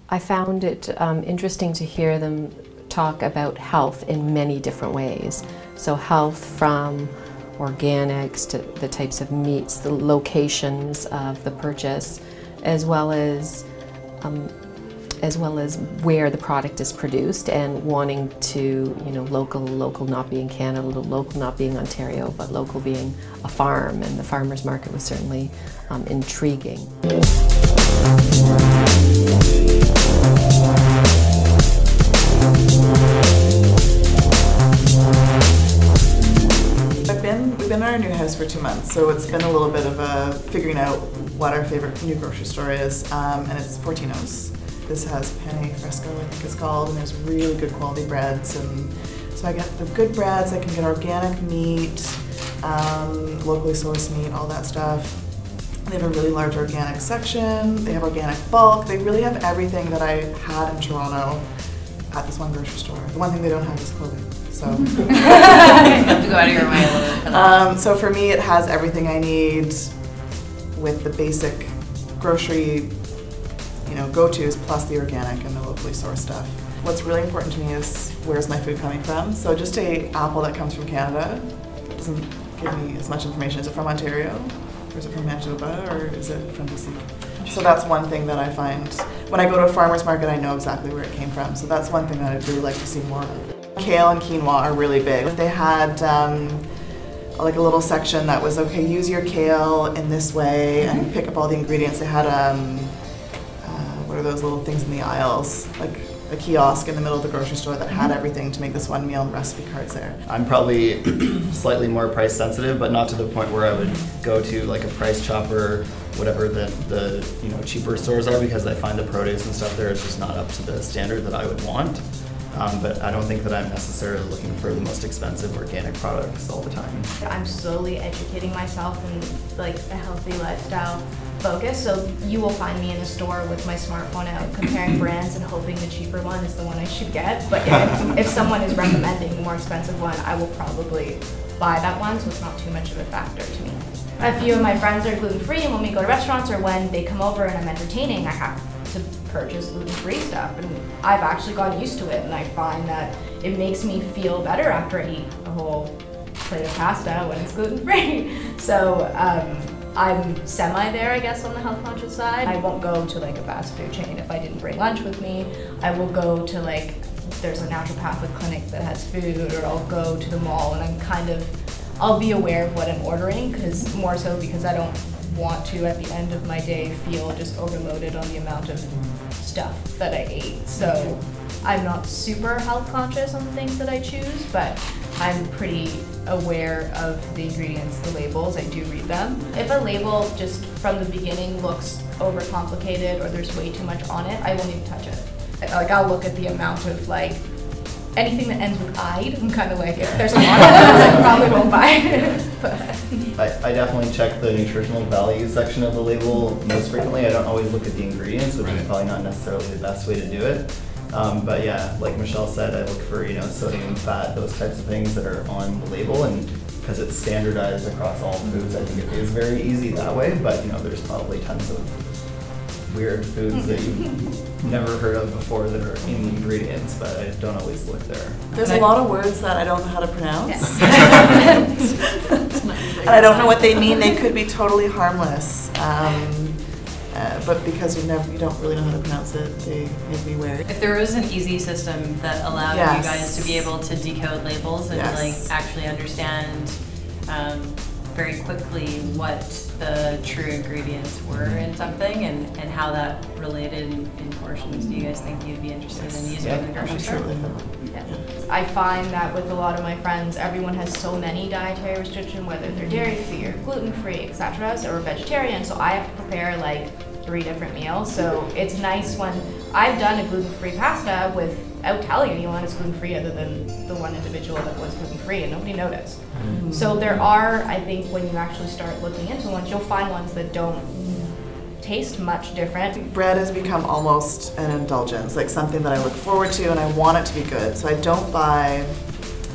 I found it interesting to hear them talk about health in many different ways. So health from organics to the types of meats, the locations of the purchase, as well as where the product is produced, and wanting to, local not being Canada, local not being Ontario, but local being a farm, and the farmers market was certainly intriguing. We've been in our new house for 2 months, so it's been a little bit of a figuring out what our favorite new grocery store is, and it's Fortino's. This has penne fresco, I think it's called, and there's really good quality breads, and so I get the good breads. I can get organic meat, locally sourced meat, all that stuff. They have a really large organic section. They have organic bulk. They really have everything that I had in Toronto at this one grocery store. The one thing they don't have is clothing. So you have to go out of your way a little bit for that. So for me, it has everything I need with the basic grocery, go-tos, plus the organic and the locally sourced stuff. What's really important to me is where's my food coming from. So just an apple that comes from Canada doesn't give me as much information. Is it from Ontario? Or is it from Manitoba? Or is it from BC? So that's one thing that I find. When I go to a farmer's market, I know exactly where it came from. So that's one thing that I'd really like to see more of. Kale and quinoa are really big. They had like a little section that was, okay, use your kale in this way and pick up all the ingredients. They had, what are those little things in the aisles? Like a kiosk in the middle of the grocery store that had everything to make this one meal, and recipe cards there. I'm probably slightly more price sensitive, but not to the point where I would go to like a Price Chopper, whatever the cheaper stores are, because I find the produce and stuff there is just not up to the standard that I would want. But I don't think that I'm necessarily looking for the most expensive organic products all the time. I'm slowly educating myself in like a healthy lifestyle focus, so you will find me in a store with my smartphone out comparing brands and hoping the cheaper one is the one I should get. But if someone is recommending the more expensive one, I will probably buy that one, so it's not too much of a factor to me. A few of my friends are gluten-free, and when we go to restaurants or when they come over and I'm entertaining, I have to purchase gluten-free stuff, and I've actually gotten used to it, and I find that it makes me feel better after I eat a whole plate of pasta when it's gluten-free. So I'm semi there, I guess, on the health conscious side. I won't go to like a fast food chain if I didn't bring lunch with me. I will go to there's a naturopathic clinic that has food, or I'll go to the mall, and I'll be aware of what I'm ordering, more so because I don't want to, at the end of my day, feel just overloaded on the amount of stuff that I ate. So I'm not super health conscious on the things that I choose, but I'm pretty aware of the ingredients, the labels. I do read them. If a label just from the beginning looks overcomplicated or there's way too much on it, I won't even touch it. I'll look at the amount of anything that ends with "ide", I'm kind of like, if there's a lot of those, I probably won't buy it. I definitely check the nutritional value section of the label most frequently. I don't always look at the ingredients, which is probably not necessarily the best way to do it. But yeah, like Michelle said, I look for sodium, fat, those types of things that are on the label, and because it's standardized across all foods, I think it is very easy that way. But there's probably tons of weird foods that you've never heard of before that are in the ingredients, but I don't always look there. There's a lot of words that I don't know how to pronounce. And I don't know what they mean. They could be totally harmless. But because you don't really know how to pronounce it, they make me wary. If there was an easy system that allowed you guys to be able to decode labels and actually understand very quickly what the true ingredients were in something and how that related in portions, do you guys think you'd be interested in using in the grocery store? I find that with a lot of my friends, everyone has so many dietary restrictions, whether they're dairy-free or gluten-free, etc., or vegetarian, so I have to prepare 3 different meals. So it's nice when I've done a gluten-free pasta without telling anyone it's gluten-free other than the one individual that was gluten-free, and nobody noticed. So there are, I think, when you actually start looking into ones, you'll find ones that don't taste much different. Bread has become almost an indulgence, like something that I look forward to and I want it to be good. So I don't buy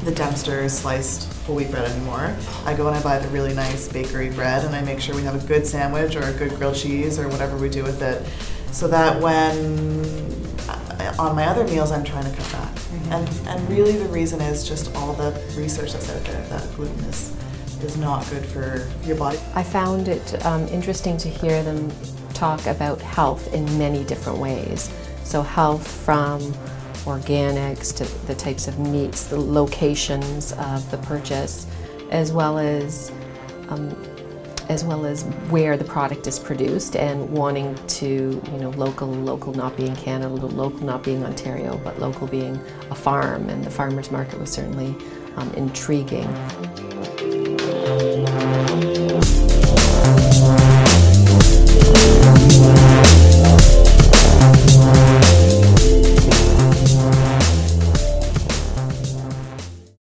the Dempster's sliced whole wheat bread anymore. I go and I buy the really nice bakery bread, and I make sure we have a good sandwich or a good grilled cheese or whatever we do with it, so that when on my other meals, I'm trying to cut back. And really the reason is just all the research that's out there that gluten is not good for your body. I found it interesting to hear them talk about health in many different ways. So health from organics to the types of meats, the locations of the purchase, as well as where the product is produced, and wanting to, local not being Canada, local not being Ontario, but local being a farm, and the farmers market was certainly intriguing.